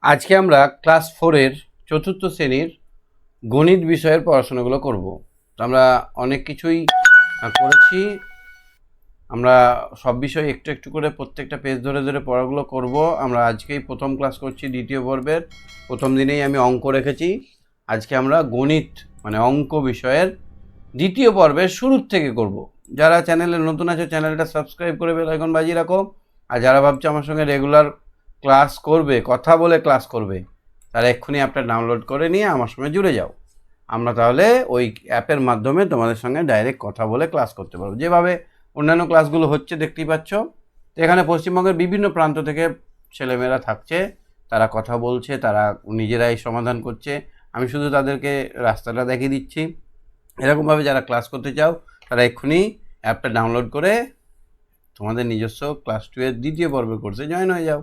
আজকে আমরা ক্লাস 4-এর চতুর্থ শ্রেণীর গণিত বিষয়ের পড়াশোনাগুলো করব। তো আমরা অনেক কিছুই করেছি। আমরা সব বিষয় একটু একটু করে প্রত্যেকটা পেজ ধরে ধরে পড়াগুলো করব। আমরা আজকেই প্রথম ক্লাস করছি, দ্বিতীয় পর্বের প্রথম দিনেই আমি অঙ্ক রেখেছি। আজকে আমরা গণিত মানে অঙ্ক বিষয়ের দ্বিতীয় পর্বের শুরুর থেকে করব। যারা চ্যানেলে নতুন আছে চ্যানেলটা সাবস্ক্রাইব করে বেল আইকন বাজিয়ে রাখো। আর যারা ভাবছে আমার সঙ্গে রেগুলার ক্লাস করবে, কথা বলে ক্লাস করবে, তারা এক্ষুনি অ্যাপটা ডাউনলোড করে নিয়ে আমার সঙ্গে জুড়ে যাও। আমরা তাহলে ওই অ্যাপের মাধ্যমে তোমাদের সঙ্গে ডাইরেক্ট কথা বলে ক্লাস করতে পারবো, যেভাবে অন্যান্য ক্লাসগুলো হচ্ছে দেখতেই পাচ্ছ। তো এখানে পশ্চিমবঙ্গের বিভিন্ন প্রান্ত থেকে ছেলেমেয়েরা থাকছে, তারা কথা বলছে, তারা নিজেরাই সমাধান করছে। আমি শুধু তাদেরকে রাস্তাটা দেখিয়ে দিচ্ছি। এরকমভাবে যারা ক্লাস করতে চাও তারা এক্ষুনি অ্যাপটা ডাউনলোড করে তোমাদের নিজস্ব ক্লাস 2-এর দ্বিতীয় পর্বের কোর্সে জয়েন হয়ে যাও।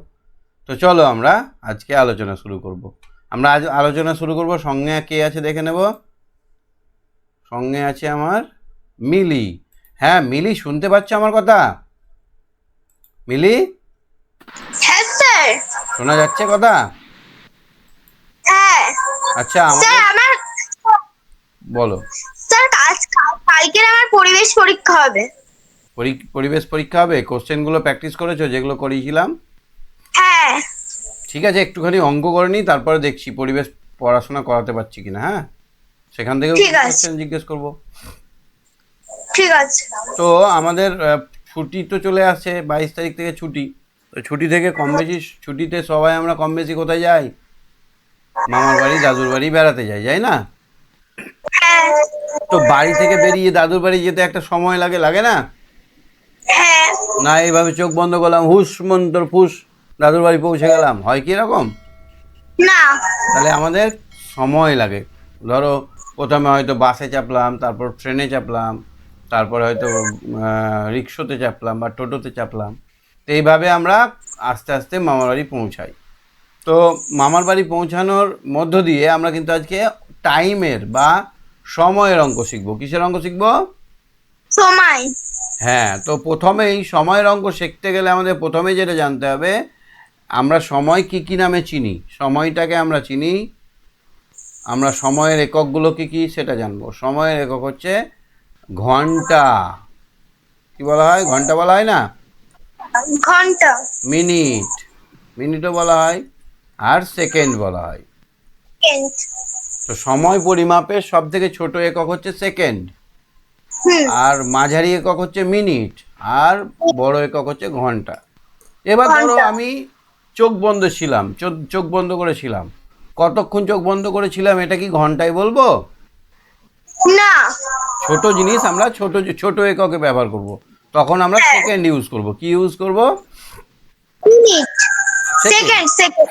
তো চলো আমরা আজকে আলোচনা শুরু করব। আমরা আজ আলোচনা শুরু করব, সঙ্গে কে আছে দেখে নেব। সঙ্গে আছে আমার মিলি। হ্যাঁ মিলি, শুনতে পাচ্ছ আমার কথা? মিলি, হ্যাঁ স্যার। শোনা যাচ্ছে কথা? হ্যাঁ আচ্ছা স্যার, আমাদের আমার বলো। স্যার কালকে আমার পরিবেশ পরীক্ষা হবে। পরিবেশ পরীক্ষা হবে? কোশ্চেনগুলো প্র্যাকটিস করেছো যেগুলো করিয়েছিলাম? হ্যাঁ ঠিক আছে, একটুখানি অঙ্ক করে নিই, তারপরে দেখছি পরিবেশ পড়াশোনা করাতে পারছি কিনা। হ্যাঁ, সেখান থেকেও ঠিক আছে। কোশ্চেন জিজ্ঞেস করবো। ঠিক আছে। তো আমাদের ছুটি তো চলে আসছে, 22 তারিখ থেকে ছুটি। তো ছুটি থেকে কম বেশি, ছুটিতে সবাই আমরা কম বেশি কোথায় যাই? মামার বাড়ি, দাদুর বাড়ি বেড়াতে যাই, যাই না? হ্যাঁ তো বাড়ি থেকে বেরিয়ে দাদুর বাড়ি যেতে একটা সময় লাগে, লাগে না? হ্যাঁ না এইভাবে চোখ বন্ধ করলাম, হুস মন্তর ফুস, দাদুর বাড়ি পৌঁছে গেলাম, হয় কি এরকম? না। তাহলে আমাদের সময় লাগে। ধরো প্রথমে হয়তো বাসে চাপলাম, তারপর ট্রেনে চাপলাম, তারপরে হয়তো রিক্সাতে চাপলাম বা টোটোতে চাপলাম। তো এইভাবে আমরা আস্তে আস্তে মামার বাড়ি পৌঁছাই। তো মামার বাড়ি পৌঁছানোর মধ্য দিয়ে আমরা কিন্তু আজকে টাইমের বা সময়ের অঙ্ক শিখবো। কিসের অঙ্ক শিখবো? সময়। হ্যাঁ, তো প্রথমেই সময়ের অঙ্ক শিখতে গেলে আমাদের প্রথমেই যেটা জানতে হবে, আমরা সময় কি কি নামে চিনি। সময়টাকে আমরা চিনি, আমরা সময়ের এককগুলো কি কি সেটা জানবো। সময়ের একক হচ্ছে ঘন্টা। কি বলা হয়? ঘন্টা বলা হয় না? ঘন্টা। মিনিট, মিনিটও বলা হয়, আর সেকেন্ড বলা হয়। সেকেন্ড। তো সময় পরিমাপের সব থেকে ছোট একক হচ্ছে সেকেন্ড, আর মাঝারি একক হচ্ছে মিনিট, আর বড় একক হচ্ছে ঘন্টা। এবার ধরো ঘন্টা। আমি চোখ বন্ধ ছিলাম, চোখ বন্ধ করেছিলাম, কতক্ষণ চোখ বন্ধ করেছিলাম এটা কি ঘন্টায় বলবো? না। ছোট জিনিস আমরা ছোট ছোট এককে ব্যবহার করব, তখন আমরা সেকেন্ড ইউজ করব। কি ইউজ করব? Minute. Second. Second. Second.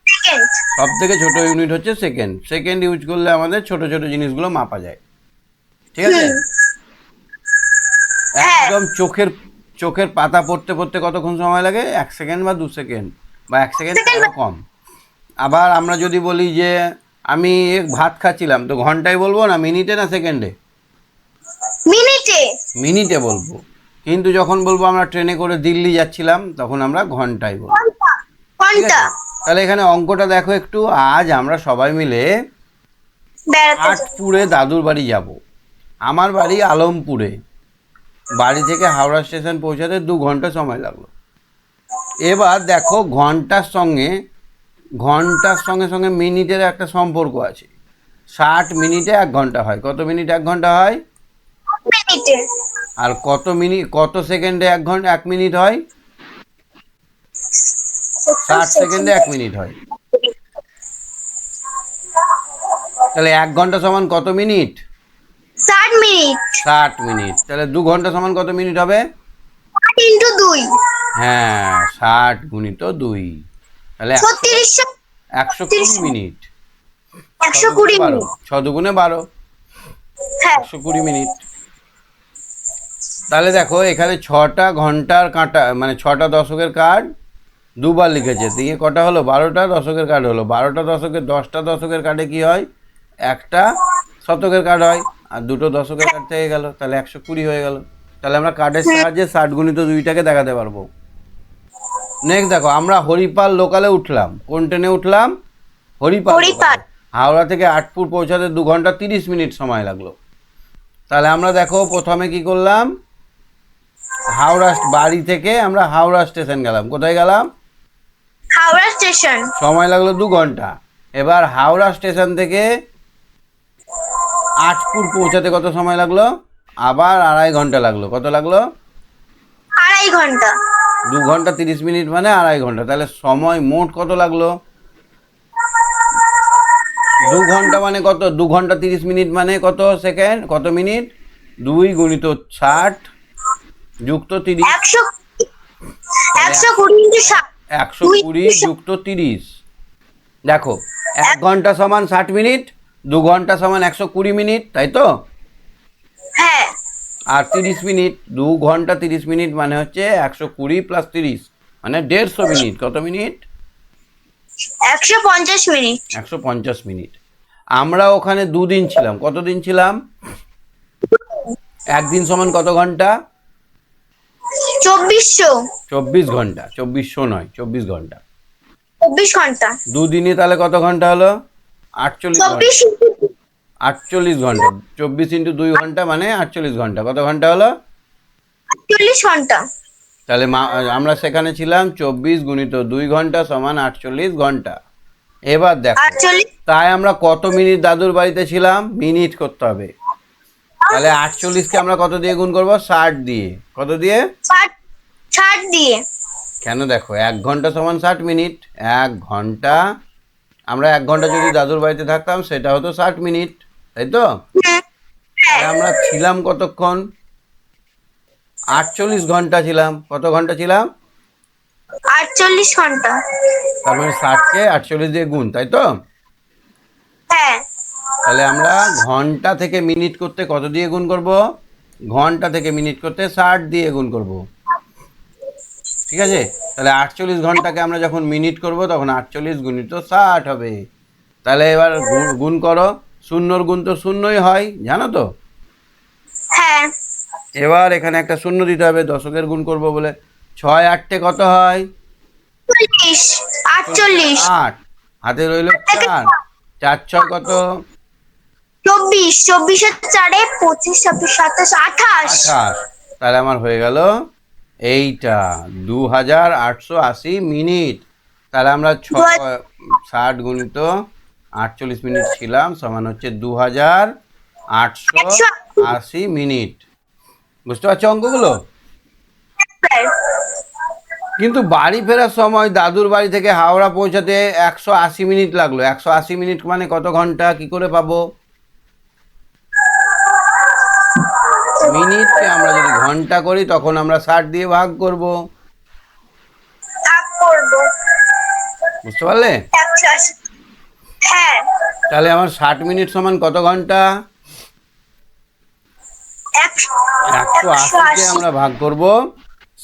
Second. সব থেকে ছোট ইউনিট হচ্ছে সেকেন্ড। সেকেন্ড ইউজ করলে আমাদের ছোট ছোট জিনিসগুলো মাপা যায়। ঠিক আছে? হ্যাঁ। একদম চোখের চোখের পাতা পড়তে পড়তে কতক্ষণ সময় লাগে? 1 সেকেন্ড বা 2 সেকেন্ড বা 1 সেকেন্ড সেকেন্ড। আরও কম। আবার আমরা যদি বলি যে আমি ভাত খাচ্ছিলাম, তো ঘন্টায় বলবো না মিনিটে না সেকেন্ডে? মিনিটে। মিনিটে বলবো। কিন্তু যখন বলবো আমরা ট্রেনে করে দিল্লি যাচ্ছিলাম, তখন আমরা ঘন্টায় বলবো। ঘন্টা। ঠিক ঘন্টা। আছে? তাহলে এখানে অঙ্কটা দেখো একটু। আজ আমরা সবাই মিলে বেড়াতে যাই। আটপুরে দাদুর বাড়ি যাব। আমার বাড়ি আলমপুরে। বাড়ি থেকে হাওড়া স্টেশন পৌঁছাতে 2 ঘন্টা সময় লাগলো। এবার দেখো ঘন্টার সঙ্গে সঙ্গে মিনিটের একটা সম্পর্ক আছে। 60 মিনিটে 1 ঘন্টা হয়। কত মিনিট 1 ঘন্টা হয়? মিনিটে। আর কত সেকেন্ডে 1 ঘন্টা 1 মিনিট হয়? 60 সেকেন্ডে 1 মিনিট হয়। তাহলে 1 ঘন্টা সমান কত মিনিট? 60 মিনিট। 60 মিনিট। তাহলে 2 ঘন্টা সমান কত মিনিট হবে? 8 ইন্টু 2। হ্যাঁ, 60 গুণিত 2, তাহলে 120 মিনিট। 120 মিনিট। 6 দুগুণে 12, হ্যাঁ। 120 মিনিট। তাহলে দেখো এখানে 6টা ঘন্টার কাঁটা মানে 6টা দশকের কার্ড দুবার লিখেছে। দিয়ে কটা হলো? 12টা দশকের কার্ড হলো। 12টা দশকের 10টা দশকের কার্ডে কি হয়? একটা শতকের কার্ড হয়, আর 2টো দশকের কার্ড থেকে গেল, তাহলে 120 হয়ে গেল। তাহলে আমরা কার্ডের সাহায্যে 60 গুণিত 2টাকে দেখাতে পারবো। নেক্সট দেখো, আমরা হরিপাল লোকালে উঠলাম। কোন ট্রেনে উঠলাম? হরিপাল হরিপাল। লোকালে। হাওড়া থেকে আটপুর পৌঁছাতে 2 ঘন্টা 30 মিনিট সময় লাগলো। তাহলে আমরা দেখো প্রথমে কি করলাম, হাওড়া বাড়ি থেকে আমরা হাওড়া স্টেশন গেলাম। কোথায় গেলাম? হাওড়া স্টেশন। সময় লাগলো 2 ঘন্টা। এবার হাওড়া স্টেশন থেকে আটপুর পৌঁছাতে কত সময় লাগলো? আবার 2.5 ঘন্টা লাগলো। কত লাগলো? 2.5 ঘন্টা। 2 ঘন্টা 30 মিনিট মানে 2.5 ঘন্টা। তাহলে সময় মোট কত লাগলো? 2 ঘন্টা মানে কত? 2 ঘন্টা 30 মিনিট মানে কত সেকেন্ড, কত মিনিট? 2 গুণিত 60 যুক্ত 30। 120 ইন্টু 60। 120 যুক্ত 30। দেখো 1 ঘন্টা সমান 60 মিনিট, 2 ঘন্টা সমান 120 মিনিট, তাই তো? হ্যাঁ। আর 30 মিনিট, 2 ঘন্টা 30 মিনিট মানে হচ্ছে 120 প্লাস 30 মানে 150 মিনিট। কত মিনিট? 150 মিনিট। 150 মিনিট। আমরা ওখানে 2 দিন ছিলাম। কত দিন ছিলাম? একদিন সমান কত ঘন্টা? 2400। 24 ঘন্টা। 2400 নয়, 24 ঘন্টা। 24 ঘন্টা। 2 দিনে তাহলে কত ঘন্টা হলো? 48 ঘন্টা। 24 48 ঘন্টা। 24 ইন্টু 2 ঘন্টা মানে 48 ঘন্টা। কত ঘন্টা হলো? 48 ঘন্টা। তাহলে আমরা সেখানে ছিলাম 24 গুণিত 2 ঘন্টা সমান 48 ঘন্টা। এবার দেখো, 48। তাই আমরা কত মিনিট দাদুর বাড়িতে ছিলাম? মিনিট করতে হবে। তাহলে 48কে আমরা কত দিয়ে গুণ করব? 60 দিয়ে। কত দিয়ে? 60 দিয়ে। কেন দেখো, 1 ঘন্টা সমান 60 মিনিট। 1 ঘন্টা, আমরা 1 ঘন্টা যদি দাদুর বাড়িতে থাকতাম সেটা হতো 60 মিনিট, তাই তো? তাহলে আমরা ছিলাম কতক্ষণ? 48 ঘন্টা ছিলাম। কত ঘন্টা ছিলাম? 48 ঘন্টা। তার মানে 60কে 48 দিয়ে গুণ, তাই তো? হ্যাঁ। তাহলে আমরা ঘন্টা থেকে মিনিট করতে কত দিয়ে গুণ করব? ঘন্টা থেকে মিনিট করতে 60 দিয়ে গুণ করব। ঠিক আছে? তাহলে 48 ঘন্টাকে আমরা যখন মিনিট করব তখন 48 গুণিত 60 হবে। তাহলে এবার গুণ করো। শূন্যর গুণ তো শূন্যই হয়, জানো তো? হ্যাঁ। এবার এখানে একটা শূন্য দিতে হবে, দশকের গুণ করব বলে। 6 8 কত হয়? 48। 48। 8। হাতে রইল 4। 4 6 কত? 24। 24 এর 4-এ 25 26 27 28। 28। তাহলে আমার হয়ে গেল এইটা 2880 মিনিট। তাহলে আমরা 60 গুণিত 48 মিনিট ছিলাম সমান হচ্ছে 2880 মিনিট। বুঝতে পারছো অঙ্কগুলো? কিন্তু বাড়ি ফেরার সময় দাদুর বাড়ি থেকে হাওড়া পৌঁছাতে 180 মিনিট লাগলো। 180 মিনিট মানে কত ঘন্টা? কি করে পাবো? মিনিটকে আমরা যদি ঘন্টা করি তখন আমরা 60 দিয়ে ভাগ করব। ভাগ করব। বুঝতে পারলে? 180। হ্যাঁ। তাহলে আমার 60 মিনিট সমান কত ঘন্টা? 180কে আমরা ভাগ করব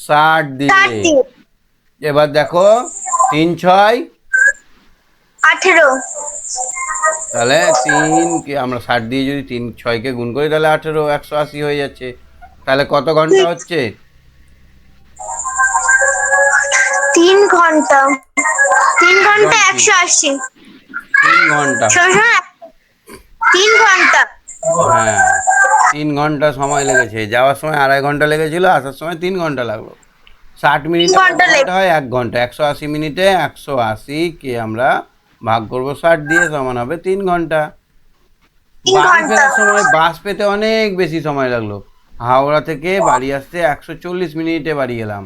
60 দিয়ে। এবার দেখো 3 6 18। তাহলে 3 কে আমরা 60 দিয়ে যদি 3 6কে গুণ করি তাহলে 18, 180 হয়ে যাচ্ছে। তাহলে কত ঘন্টা হচ্ছে? 3 ঘন্টা। 3 ঘন্টা 180। 3 ঘন্টা। 3 ঘন্টা। হ্যাঁ, 3 ঘন্টা সময় লেগেছে। যাওয়ার সময় 2.5 ঘন্টা লেগেছিল, আসার সময় 3 ঘন্টা লাগলো। 60 মিনিটে কত ঘন্টা হয়? 1 ঘন্টা। 180 মিনিটে 180কে আমরা ভাগ করব 60 দিয়ে সমান হবে 3 ঘন্টা। বাড়ি ফেরার সময় বাস পেতে অনেক বেশি সময় লাগলো। হাওড়া থেকে বাড়ি আসতে 140 মিনিটে বাড়ি এলাম।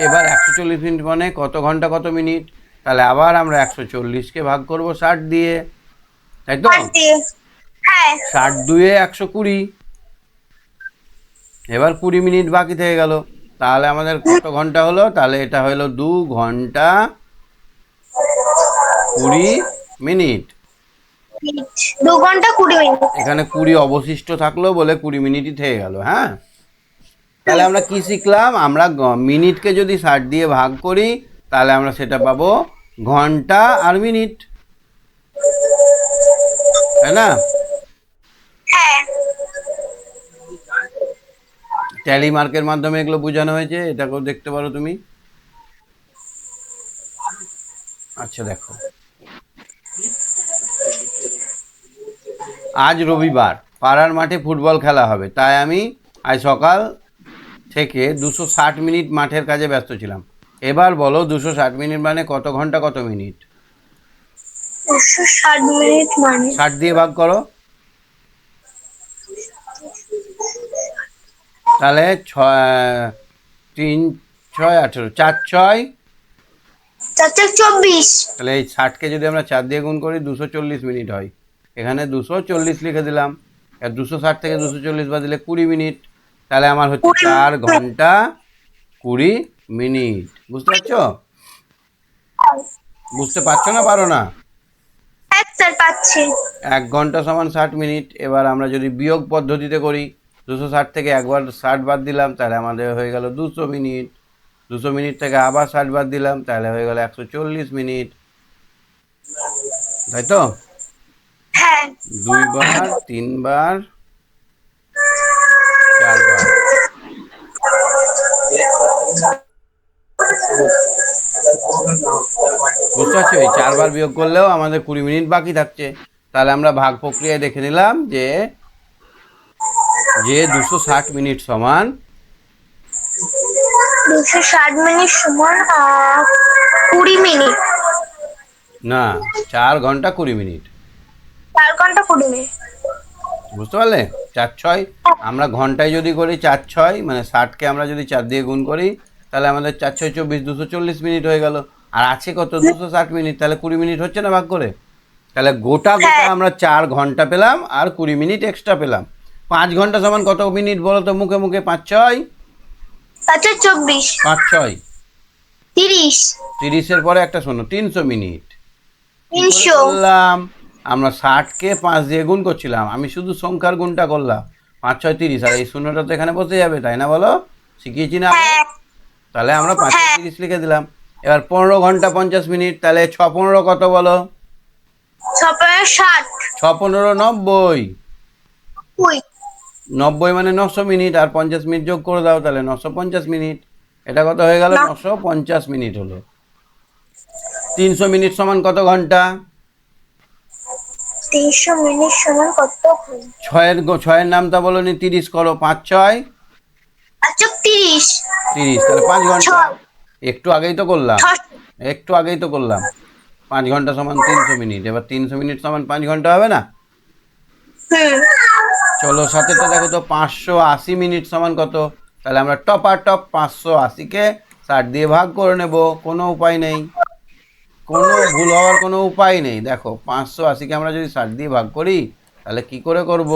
এবার 140 মিনিট মানে কত ঘন্টা কত মিনিট? তাহলে আবার আমরা 140কে ভাগ করব 60 দিয়ে, তাই তো? 60 দুয়ে 120। এবার 20 মিনিট বাকি থেকে গেল। তাহলে আমাদের কত ঘন্টা হলো? তাহলে এটা হলো 2 ঘন্টা 20 মিনিট। 2 ঘন্টা 20 মিনিট। এখানে 20 অবশিষ্ট থাকলো বলে 20 মিনিটই থেকে গেল। হ্যাঁ, তাহলে আমরা কি শিখলাম? আমরা মিনিটকে যদি 60 দিয়ে ভাগ করি তাহলে আমরা সেটা পাবো ঘন্টা আর মিনিট, তাই না? হ্যাঁ। ট্যালি মার্কের মাধ্যমে এগুলো বোঝানো হয়েছে, এটাকেও দেখতে পারো তুমি। আচ্ছা দেখো, আজ রবিবার, পাড়ার মাঠে ফুটবল খেলা হবে, তাই আমি আজ সকাল থেকে 260 মিনিট মাঠের কাজে ব্যস্ত ছিলাম। এবার বলো 260 মিনিট মানে কত ঘন্টা কত মিনিট? 260 মিনিট মানে 60 দিয়ে ভাগ করো, তাহলে 3 6 18, 4 6, 4 4 24। তাহলে এই 60কে যদি আমরা 4 দিয়ে গুণ করি 240 মিনিট হয়। এখানে 240 লিখে দিলাম। আর 260 থেকে 240 বাদ দিলে 20 মিনিট। তাহলে আমার হচ্ছে 4 ঘন্টা 20 মিনিট। বুঝতে পারছো? বুঝতে পারছো না পারো না? হ্যাঁ স্যার পাচ্ছি। 1 ঘন্টা সমান 60 মিনিট। এবার আমরা যদি বিয়োগ পদ্ধতিতে করি, 260 থেকে একবার 60 বাদ দিলাম, তাহলে আমাদের হয়ে গেল 200 মিনিট। 200 মিনিট থেকে আবার 60 বাদ দিলাম, তাহলে হয়ে গেল 140 মিনিট। তাই তো? হ্যাঁ 2 বার, 3 বার, 4 বার। বুঝতে পারছো? এই 4 বার বিয়োগ করলেও আমাদের 20 মিনিট বাকি থাকছে। তাহলে আমরা ভাগ প্রক্রিয়ায় দেখে নিলাম যে 260 মিনিট সমান 260 মিনিট সমান 20 মিনিট। না, 4 ঘন্টা 20 মিনিট। 4 ঘন্টা 20 মিনিট। বুঝতে পারলে? 4 6, আমরা ঘন্টায় যদি করি 4 6 মানে 60কে আমরা যদি 4 দিয়ে গুণ করি, তাহলে আমাদের 4 6 24, 240 মিনিট হয়ে গেল। আর আছে কত? 260 মিনিট। তাহলে 20 মিনিট হচ্ছে না ভাগ করে? তাহলে গোটা আমরা 4 ঘন্টা পেলাম আর 20 মিনিট এক্সট্রা পেলাম। 5 ঘন্টা সমান কত মিনিট বলো তো মুখে মুখে? 5 6, 5 4 24। 5 6, 30। 30-এর পরে একটা শূন্য, 300 মিনিট। কি করে 300। করলাম? আমরা 60কে 5 দিয়ে গুণ করছিলাম, আমি শুধু সংখ্যার গুণটা করলাম। 5 6 30, আর এই শূন্যটা তো এখানে বসে যাবে, তাই না বলো? শিখিয়েছি না? হ্যাঁ তাহলে আমরা 5 30 লিখে দিলাম। এবার 15 ঘন্টা 50 মিনিট, তাহলে 6 15 কত বলো? 6 6 15 90। 60। 90 মানে 900 মিনিট, আর 50 মিনিট যোগ করে দাও, তাহলে 950 মিনিট। এটা কত হয়ে গেল? 950 মিনিট হলো। 300 মিনিট সমান কত ঘন্টা? 300 মিনিট সমান কত ঘন্টা? 6-এর নামটা বলো নি, 30 করো, 5 6 আচ্ছা 30। 30, তাহলে 5 ঘন্টা। 6। একটু আগেই তো করলাম, 6। একটু আগেই তো করলাম। 5 ঘন্টা সমান 300 মিনিট। এবার 300 মিনিট সমান 5 ঘন্টা হবে না? হুম। চলো সাথেটা দেখো তো, 580 মিনিট সমান কত? তাহলে আমরা টপ 580কে 60 দিয়ে ভাগ করে নেব। কোনো উপায় নেই, কোনো ভুল হওয়ার কোনো উপায় নেই। দেখো 580কে আমরা যদি 60 দিয়ে ভাগ করি, তাহলে কি করে করব?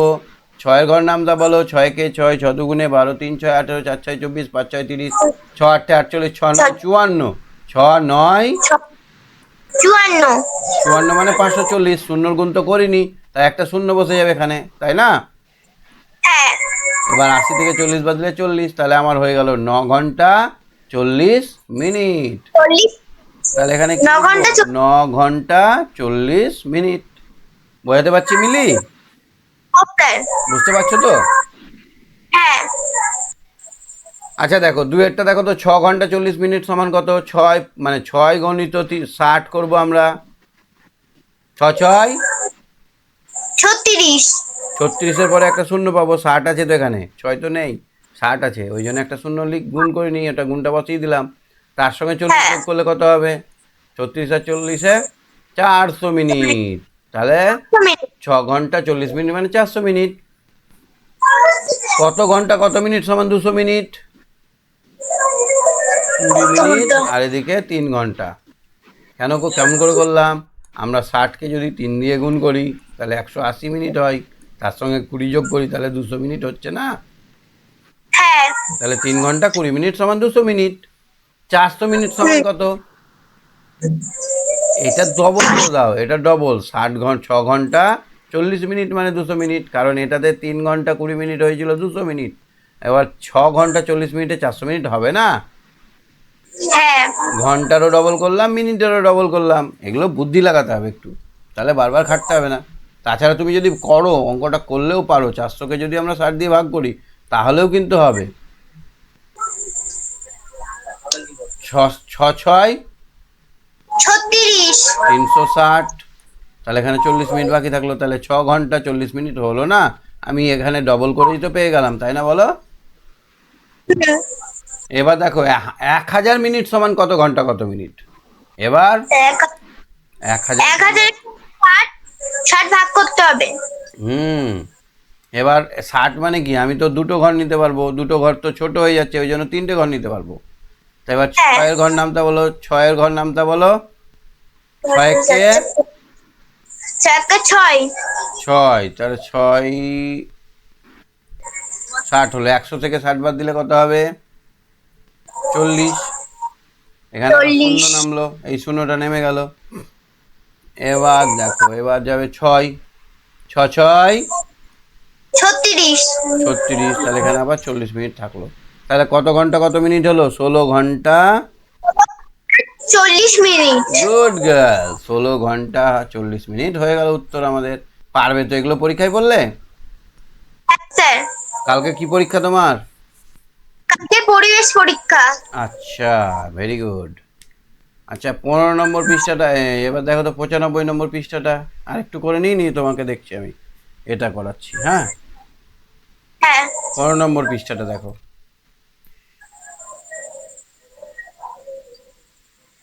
6-এর ঘর নামটা বলো। 6কে 6, 6 দুগুণে 12, 3 6 18, 4 6 24, 5 6 30, 6 8 48, 6 9 54, 6 9 54। 54 মানে 540। শূন্যর গুণ তো করিনি, তাই একটা শূন্য বসে যাবে এখানে, তাই না? হ্যাঁ এবার 80 থেকে 40 বাদলে 40, তাহলে আমার হয়ে গেল 9 ঘন্টা 40 মিনিট। 40। তাহলে এখানে কি 9 ঘন্টা 9 ঘন্টা 40 মিনিট। বোঝাতে পারছি মিলি? ওকে। বুঝতে পারছো তো? হ্যাঁ আচ্ছা দেখো, দুয়েরটা দেখো তো, 6 ঘন্টা 40 মিনিট সমান কত? 6 মানে 6 গণিত 60 করব আমরা। 6 6 36। 36-এর পরে একটা শূন্য পাবো। 60 আছে তো এখানে, 6 তো নেই, 60 আছে, ওই জন্য একটা শূন্য গুণ করে নিই, ওটা গুণটা বসিয়ে দিলাম। তার সঙ্গে 40 যোগ করলে কত হবে? 36 আর 40-এ 400 মিনিট। তাহলে 6 ঘন্টা 40 মিনিট মানে 400 মিনিট। কত ঘন্টা কত মিনিট সমান 200 মিনিট? 20 মিনিট আর এদিকে 3 ঘন্টা। কেমন করে করলাম? আমরা 60কে যদি 3 দিয়ে গুণ করি, তাহলে 180 মিনিট হয়। তার সঙ্গে 20 যোগ করি, তাহলে 200 মিনিট হচ্ছে না? হ্যাঁ তাহলে 3 ঘন্টা 20 মিনিট সমান 200 মিনিট। 400 মিনিট সমান কত? এটা ডবল করে দাও, এটা ডবল। 6 ঘন্টা 40 মিনিট মানে 200 মিনিট, কারণ এটাতে 3 ঘন্টা 20 মিনিট হয়েছিল 200 মিনিট। এবার 6 ঘন্টা 40 মিনিটে 400 মিনিট হবে না? হ্যাঁ ঘন্টারও ডবল করলাম, মিনিটেরও ডবল করলাম। এগুলো বুদ্ধি লাগাতে হবে একটু, তাহলে বারবার খাটতে হবে না। তাছাড়া তুমি যদি করো, অঙ্কটা করলেও পারো, 400কে যদি আমরা 60 দিয়ে ভাগ করি, তাহলেও কিন্তু হবে। 6 6 6 36। 360, তাহলে এখানে 40 মিনিট বাকি থাকলো, তাহলে 6 ঘন্টা 40 মিনিট হলো না? আমি এখানে ডবল করেই তো পেয়ে গেলাম, তাই না বলো? এবার দেখো 1000 মিনিট সমান কত ঘন্টা কত মিনিট? এবার এক 1000, 1060 60 ভাগ করতে হবে। হুম, এবার 60 মানে কি, আমি তো দুটো ঘর নিতে পারবো, দুটো ঘর তো ছোট হয়ে যাচ্ছে, ওই জন্য 3টে ঘর নিতে পারবো। তো এবার হ্যাঁ। 6-এর ঘর নামটা বলো, 6-এর ঘর নামটা বলো। 6-একে 6 6, তাহলে 6 60 হলো, 100 থেকে 60 বাদ দিলে কত হবে? 40। এখানে আবার 40 শূন্য নামলো, এই শূন্যটা নেমে গেল। এবার দেখো, এবার যাবে 6, 6 36 36, তাহলে এখানে আবার 40 মিনিট থাকলো। তাহলে কত ঘন্টা কত মিনিট হলো? 16 ঘন্টা। 40 মিনিট। গুড গার্ল, 16 ঘন্টা 40 মিনিট হয়ে গেল উত্তর আমাদের। পারবে তো এগুলো পরীক্ষায় বললে? হ্যাঁ স্যার, কালকে কি পরীক্ষা তোমার? কালকে পরিবেশ পরীক্ষা। আচ্ছা, ভেরি গুড। আচ্ছা, 15 নম্বর পৃষ্ঠাটা এবার দেখো তো, 95 নম্বর পৃষ্ঠাটা আর একটু করে নিই তোমাকে দেখছি আমি, এটা করাচ্ছি, হ্যাঁ? হ্যাঁ 15 নম্বর পৃষ্ঠাটা দেখো,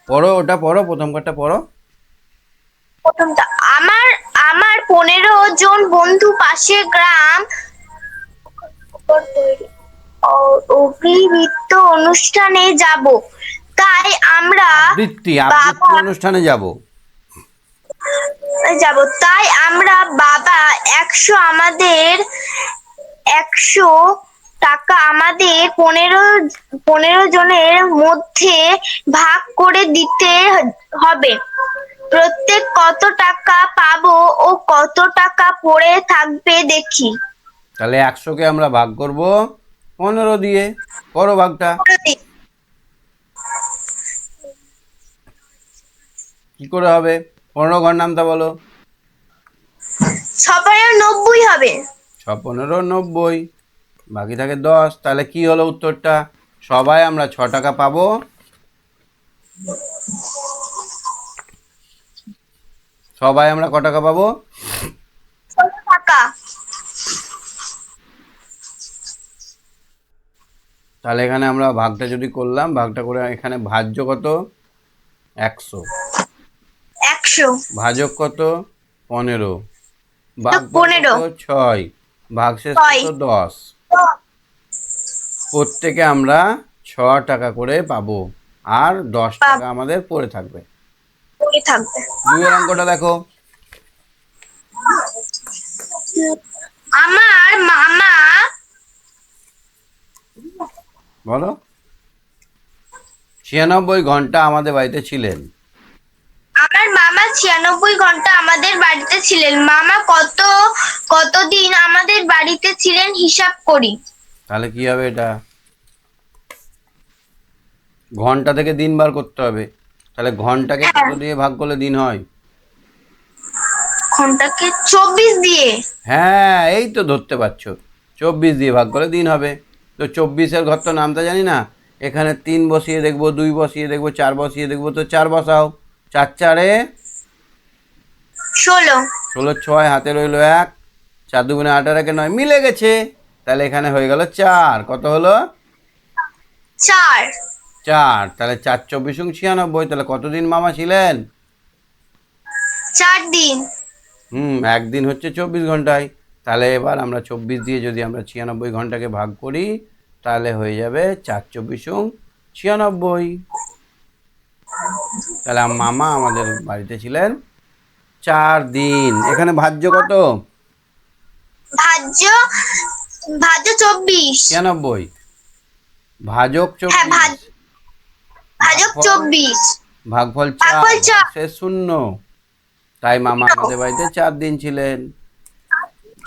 পড়ো, ওটা পড়ো, প্রথম কারটা পড়ো। প্রথমটা, আমার আমার 15 জন বন্ধু পাশের গ্রাম অগ্নিবৃত্ত অনুষ্ঠানে যাব, তাই আমরা আবৃত্তি বাবা অনুষ্ঠানে যাব। তাই আমরা বাবা 100 টাকা আমাদের 15 জনের মধ্যে ভাগ করে দিতে হবে। প্রত্যেক কত টাকা পাবো ও কত টাকা পড়ে থাকবে দেখি। তাহলে 100কে আমরা ভাগ করব 15 দিয়ে, করো ভাগটা। কি করে হবে? 15 ঘর নামটা বলো। 90 হবে। 6-15-90, বাকি থাকে 10। তাহলে কি হলো উত্তরটা? সবাই আমরা 6 টাকা পাবো, সবাই আমরা ক টাকা পাবো? 6 টাকা। তাহলে এখানে আমরা ভাগটা যদি করলাম, ভাগটা করে এখানে ভাজ্য কত? 100, 100 ভাজক কত? 15, ভাগ 15 কত? 6, ভাগশেষ কত? 10। প্রত্যেকে আমরা 6 টাকা করে পাবো, আর 10 টাকা আমাদের পড়ে থাকবে। থাকবে। 2-এর অঙ্কটা দেখো, আমার মামা বলো। 96 ঘন্টা আমাদের বাড়িতে ছিলেন। 96 ঘন্টা আমাদের বাড়িতে ছিলেন। মামা কতদিন আমাদের বাড়িতে ছিলেন হিসাব করি। তাহলে কি হবে এটা? ঘন্টা থেকে দিন বার করতে হবে, তাহলে ঘন্টাকে কত দিয়ে ভাগ করলে দিন হয়? ঘন্টাকে 24 দিয়ে। হ্যাঁ, এই তো ধরতে পারছো, 24 দিয়ে ভাগ করে দিন হবে। তো 24-এর ঘর তো নামটা জানি না, এখানে 3 বসিয়ে দেখবো, 2 বসিয়ে দেখবো, 4 বসিয়ে দেখবো, তো 4 বসাও। 4-4-এ 16 16, 6 হাতে রইলো 1, 4 2 8 আর 1 9, মিলে গেছে। তাহলে এখানে হয়ে গেল 4, কত হলো? 4 4, তাহলে 4 24 96, তাহলে কতদিন মামা ছিলেন? 4 দিন। একদিন হচ্ছে 24 ঘন্টায়। তাহলে এবার আমরা 24 দিয়ে যদি আমরা 96 ঘন্টাকে ভাগ করি, তাহলে হয়ে যাবে 4 24 96। তাহলে মামা আমাদের বাড়িতে ছিলেন 4 দিন। এখানে ভাজ্য কত? ভাজ্য 24। 96, ভাজক হ্যাঁ 24, ভাজক 24। ভাগফল ভাগফল 4, চার। শেষ 0। তাই মামা আমাদের বাড়িতে 4 দিন ছিলেন।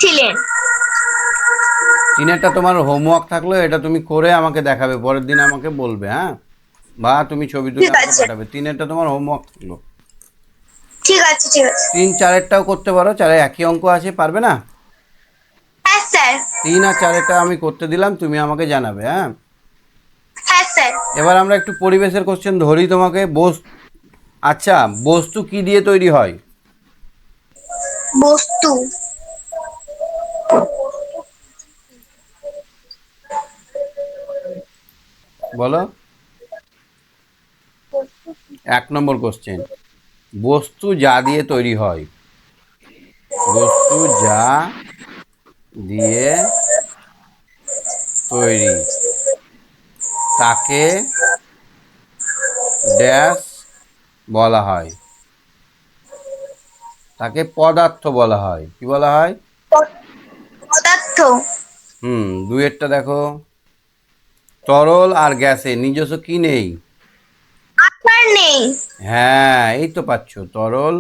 ছিলেন। 3-এরটা তোমার হোমওয়ার্ক থাকলো, এটা তুমি করে আমাকে দেখাবে, পরের দিন আমাকে বলবে, হ্যাঁ? বা তুমি ছবি তুলে ঠিক আমাকে আছে। পাঠাবে। 3-এরটা তোমার হোমওয়ার্ক থাকলো। ঠিক আছে ঠিক আছে। 3-4-এরটাও করতে পারো, 4-এ একই অঙ্ক আছে, পারবে না? হ্যাঁ স্যার। 3 আর 4-এরটা আমি করতে দিলাম, তুমি আমাকে জানাবে, হ্যাঁ? হ্যাঁ স্যার। এবার আমরা একটু পরিবেশের কোশ্চেন ধরি তোমাকে। আচ্ছা, বস্তু কি দিয়ে তৈরি হয়? বস্তু বলো। 1 নম্বর কোশ্চেন, বস্তু যা দিয়ে তৈরি হয়। বস্তু যা দিয়ে তৈরি তাকে ড্যাশ বলা হয়। তাকে পদার্থ বলা হয়। কি বলা হয়? পদার্থ। দুয়েরটা দেখো, তরল আর গ্যাসে নিজস্ব কি নেই? আকার নেই। হ্যাঁ, এই তো পাচ্ছ, তরল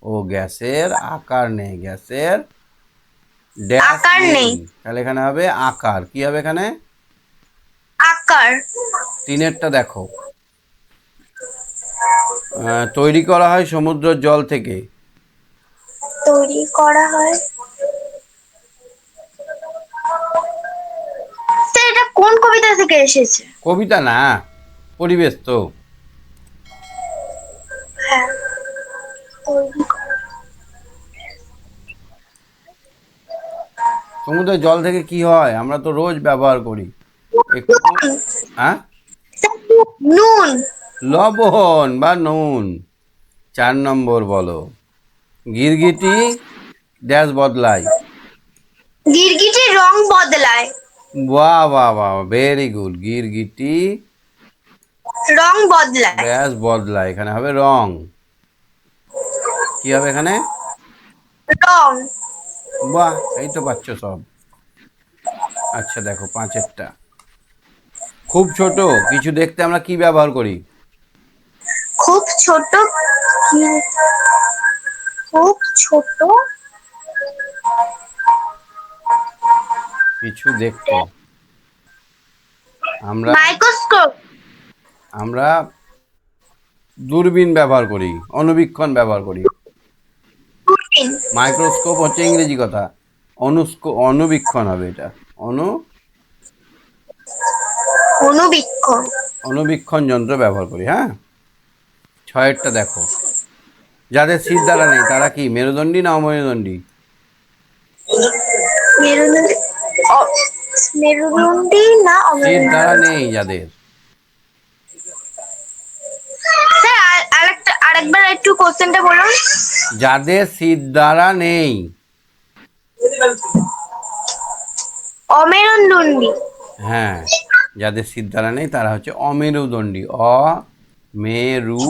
ও গ্যাসের আকার নেই, গ্যাসের ড্যাশ আকার নেই। নেই। তাহলে এখানে হবে আকার। কি হবে এখানে? আকার। 3এরটা দেখো, তৈরি করা হয় সমুদ্রের জল থেকে। তৈরি করা হয়, স্যার এটা কোন কবিতা থেকে এসেছে? কবিতা না, পরিবেশ তো। হ্যাঁ, তৈরি করা। সমুদ্রের জল থেকে কি হয়? আমরা তো রোজ ব্যবহার করি। একটু, হ্যাঁ, স্যার, নুন। লবণ বা নুন। 4 নম্বর বলো, গিরগিটি ড্যাশ বদলায়। গিরগিটির রং বদলায়। বাহ বাহ বাহ, ভেরি গুড। গিরগিটি রং বদলায়। ড্যাশ বদলায়, এখানে হবে রং। কি হবে এখানে? রং। বাহ, এই তো পাচ্ছ সব। আচ্ছা দেখো 5এরটা, খুব ছোট কিছু দেখতে আমরা কি ব্যবহার করি? খুব ছোট। খুব ছোট। কিছু দেখতে আমরা মাইক্রোস্কোপ। আমরা দূরবীন ব্যবহার করি, অনুবীক্ষণ ব্যবহার করি। দূরবীন। মাইক্রোস্কোপ হচ্ছে ইংরেজি কথা, অনুবীক্ষণ হবে এটা। অনুবীক্ষণ। অনুবীক্ষণ যন্ত্র ব্যবহার করি। হ্যাঁ, 6এরটা দেখো, যাদের সিট দ্বারা নেই তারা কি মেরুদণ্ডী না অমেরুদণ্ডী? মেরুদণ্ডী। মেরুদণ্ডী না সিট দ্বারা অমেরুদণ্ডী? নেই যাদের, স্যার আরেকবার একটু কোশ্চেনটা বলুন। যাদের সিট দ্বারা নেই। অমেরুদণ্ডী। হ্যাঁ, যাদের সিট দ্বারা নেই তারা হচ্ছে অমেরুদণ্ডী। অমেরুদণ্ডী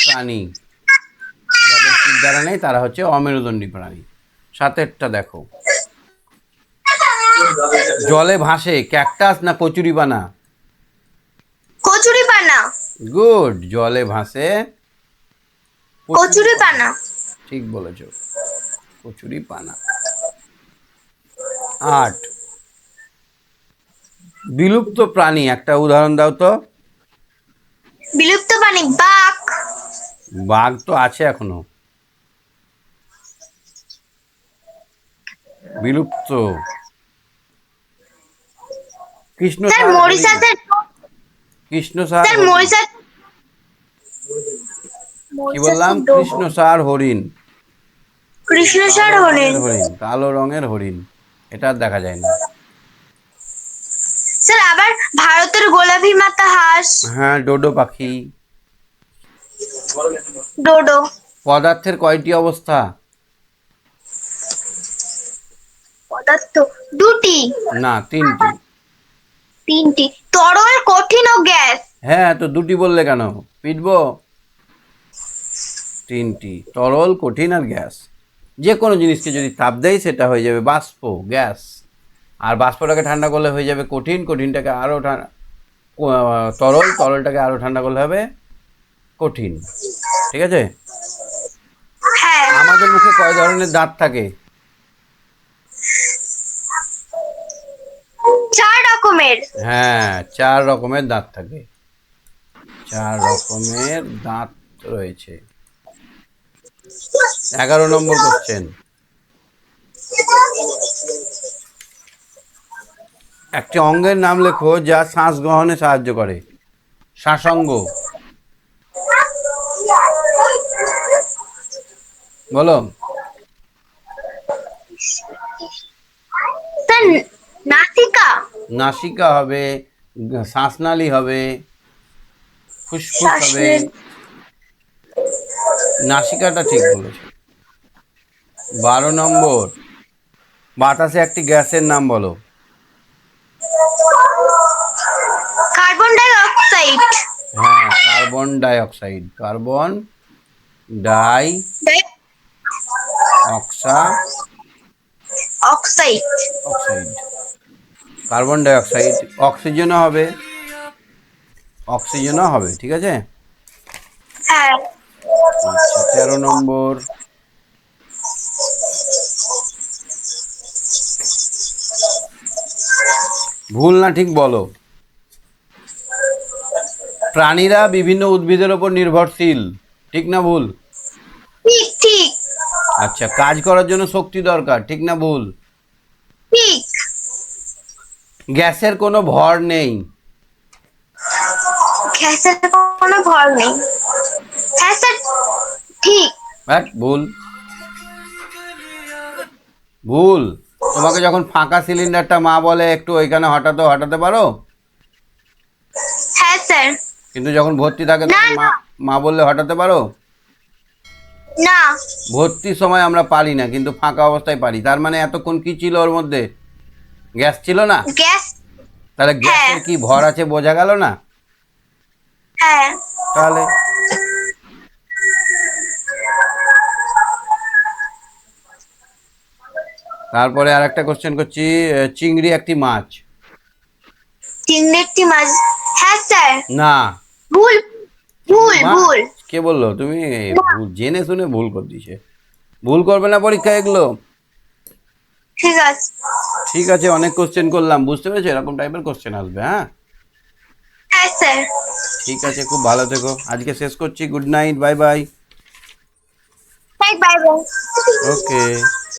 প্রাণী। যাদের সিট দ্বারা নেই তারা হচ্ছে অমেরুদণ্ডী প্রাণী। 7এরটা দেখো, জলে ভাসে ক্যাকটাস না কচুরিপানা? কচুরিপানা। গুড, জলে ভাসে কচুরিপানা। ঠিক বলেছ, কচুরিপানা। 8, বিলুপ্ত প্রাণী একটা উদাহরণ দাও তো। বিলুপ্ত প্রাণী বাঘ। বাঘ তো আছে এখনো। বিলুপ্ত, স্যার কৃষ্ণসার হরিণ। মরিশাসের। কৃষ্ণসার স্যার হরিণ। মরিশাস। কি বললাম? কৃষ্ণসার হরিণ। কৃষ্ণসার কালো হলেন। রঙের হরিণ, কালো রঙের হরিণ, এটা আর দেখা যায় না। স্যার আবার ভারতের গোলাপি মাথা হাঁস। হ্যাঁ, ডোডো পাখি। ডোডো। পদার্থের কয়টি অবস্থা? পদার্থ দুটি। না, 3টি। তিনটি, তরল, কঠিন ও গ্যাস। হ্যাঁ, তো 2টি বললে কেন? পিটবো? 3টি, তরল, কঠিন আর গ্যাস। যে কোনো জিনিসকে যদি তাপ দেয় সেটা হয়ে যাবে বাষ্প, গ্যাস। আর বাষ্পটাকে ঠান্ডা করলে হয়ে যাবে কঠিন, কঠিনটাকে আরও তরল, তরলটাকে আরও ঠান্ডা করলে হবে কঠিন। ঠিক আছে? হ্যাঁ। আমাদের মুখে কয় ধরনের দাঁত থাকে? 4 রকমের। হ্যাঁ, 4 রকমের দাঁত থাকে। 4 রকমের দাঁত রয়েছে। 11 নম্বর কোশ্চেন, একটি অঙ্গের নাম লেখো যা শ্বাস গ্রহণে সাহায্য করে। শ্বাসঙ্গ। বলো। স্যার নাসিকা। নাসিকা হবে, শ্বাসনালী হবে, ফুসফুস হবে। শ্বাসের নাসিকাটা ঠিক বলেছো। 12 নম্বর, বাতাসে একটি গ্যাসের নাম বলো। Carbon die oxide. হ্যাঁ, carbon die oxide. Carbon die oxide. Oxide. Carbon die oxide. অক্সিজেনও হবে, অক্সিজেনও হবে, ঠিক আছে। হ্যাঁ। আচ্ছা, 13 নম্বর, ভুল না ঠিক বলো। প্রাণীরা বিভিন্ন উদ্ভিদের ওপর নির্ভরশীল, ঠিক না ভুল? ঠিক ঠিক আচ্ছা, কাজ করার জন্য শক্তি দরকার, ঠিক না ভুল? ঠিক। গ্যাসের কোনো ভর নেই। গ্যাসের কোনো ভর নেই। হ্যাঁ স্যার, ঠিক। হ্যাঁ, ভুল। ভুল। তোমাকে যখন ফাঁকা সিলিন্ডারটা মা বলে একটু ওইখানে হটাতে হটাতে পারো, হ্যাঁ স্যার। কিন্তু যখন ভর্তি থাকে না, তখন মা না। মা বললে হটাতে পারো। না। ভর্তির সময় আমরা পারি না, কিন্তু ফাঁকা অবস্থায় পারি। তার মানে এতক্ষণ কি ছিল ওর মধ্যে? গ্যাস ছিল না। গ্যাস। তাহলে গ্যাসের কি ভর আছে বোঝা গেল না? হ্যাঁ। তাহলে তারপরে আর একটা কোশ্চেন করছি। চিংড়ি একটি মাছ। চিংড়ি একটি মাছ। হ্যাঁ স্যার। না। ভুল ভুল মাছ? ভুল। কে বললো? তুমি না। জেনে শুনে ভুল করে দিছে। ভুল করবে না পরীক্ষা এগুলো। ঠিক আছে। ঠিক আছে, অনেক কোশ্চেন করলাম, বুঝতে পেরেছো? এরকম টাইপের কোশ্চেন আসবে। হ্যাঁ, হ্যাঁ স্যার। ঠিক আছে, খুব ভালো থেকো। আজকে শেষ করছি। Good night, bye bye. Bye bye. ওকে।